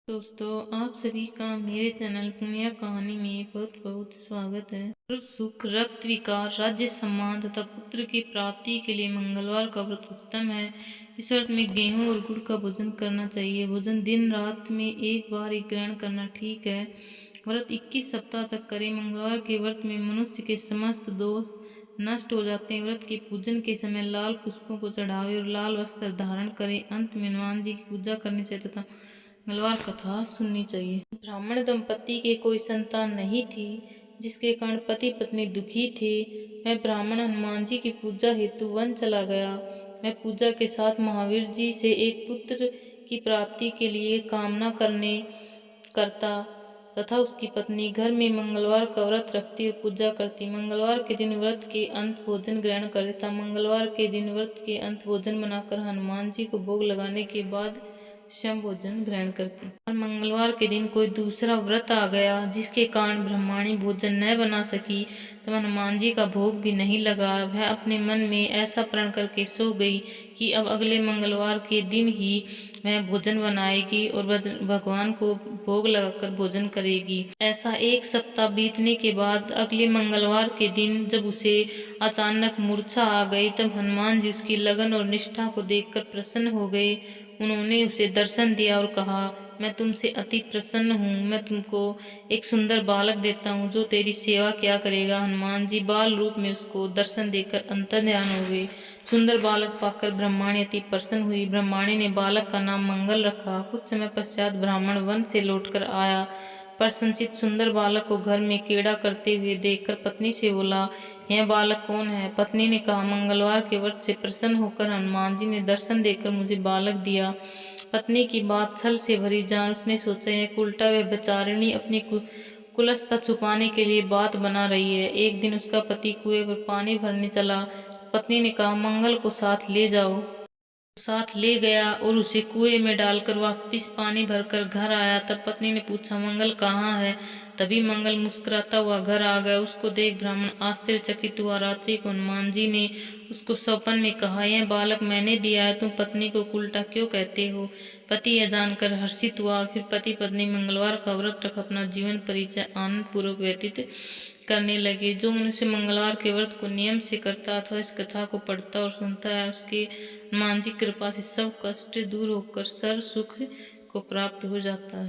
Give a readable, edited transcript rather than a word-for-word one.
दोस्तों, आप सभी का मेरे चैनल पुण्य कहानी में बहुत बहुत स्वागत है। सर्व सुख, रक्त विकार, राज्य सम्मान तथा पुत्र की प्राप्ति के लिए मंगलवार का व्रत उत्तम है। इस व्रत में गेहूं और गुड़ का भोजन करना चाहिए। भोजन दिन रात में एक बार ही ग्रहण करना ठीक है। व्रत 21 सप्ताह तक करें। मंगलवार के व्रत में मनुष्य के समस्त दोष नष्ट हो जाते हैं। व्रत के पूजन के समय लाल पुष्पों को चढ़ावे और लाल वस्त्र धारण करें। अंत में हनुमान जी की पूजा करनी चाहिए तथा मंगलवार कथा सुननी चाहिए। ब्राह्मण दंपति के कोई संतान नहीं थी, जिसके कारण पति पत्नी दुखी थे। वह ब्राह्मण हनुमान जी की पूजा हेतु वन चला गया। वह पूजा के साथ महावीर जी से एक पुत्र की प्राप्ति के लिए कामना करता तथा उसकी पत्नी घर में मंगलवार का व्रत रखती और पूजा करती। मंगलवार के दिन व्रत के अंत भोजन ग्रहण करता। मंगलवार के दिन व्रत के अंत भोजन बनाकर हनुमान जी को भोग लगाने के बाद शम भोजन ग्रहण करती। और मंगलवार के दिन कोई दूसरा व्रत आ गया जिसके कारण ब्रह्माणी भोजन न बना सकी, तब हनुमान जी का भोग भी नहीं लगा। वह अपने मन में ऐसा प्रण करके सो गई कि अब अगले मंगलवार के दिन ही वह भोजन बनाएगी और भगवान को भोग लगाकर भोजन करेगी। ऐसा एक सप्ताह बीतने के बाद अगले मंगलवार के दिन जब उसे अचानक मूर्छा आ गई, तब हनुमान जी उसकी लगन और निष्ठा को देखकर प्रसन्न हो गए। उन्होंने उसे दर्शन दिया और कहा, मैं तुमसे अति प्रसन्न हूँ। मैं तुमको एक सुंदर बालक देता हूँ जो तेरी सेवा क्या करेगा। हनुमान जी बाल रूप में उसको दर्शन देकर अंतर्ध्यान हो गए। सुंदर बालक पाकर ब्रह्माणी अति प्रसन्न हुई। ब्रह्माणी ने बालक का नाम मंगल रखा। कुछ समय पश्चात ब्राह्मण वन से लौटकर आया। प्रसन्नचित्त सुंदर बालक को घर में क्रीड़ा करते हुए देखकर पत्नी से बोला, यह बालक कौन है? पत्नी ने कहा, मंगलवार के व्रत से प्रसन्न होकर हनुमान जी ने दर्शन देकर मुझे बालक दिया। पत्नी की बात छल से भरी जान उसने सोचा, यह उल्टा वह बेचारिणी अपनी कुलस्ता छुपाने के लिए बात बना रही है। एक दिन उसका पति कुएं पर पानी भरने चला तो पत्नी ने कहा, मंगल को साथ ले गया और उसे कुएं में डालकर वापस पानी भरकर घर आया। तब पत्नी ने पूछा, मंगल कहाँ है? तभी मंगल मुस्कुराता हुआ घर आ गया। उसको देख ब्राह्मण आश्चर्यचकित हुआ। रात्रि को हनुमान जी ने उसको स्वप्न में कहा, यह बालक मैंने दिया है, तुम पत्नी को उल्टा क्यों कहते हो? पति यह जानकर हर्षित हुआ। फिर पति पत्नी मंगलवार का व्रत रख अपना जीवन परिचय आनंद पूर्वक व्यतीत करने लगे। जो मनुष्य मंगलवार के व्रत को नियम से करता अथवा इस कथा को पढ़ता और सुनता है, उसके हनुमान जी की कृपा से सब कष्ट दूर होकर सर्व सुख को प्राप्त हो जाता है।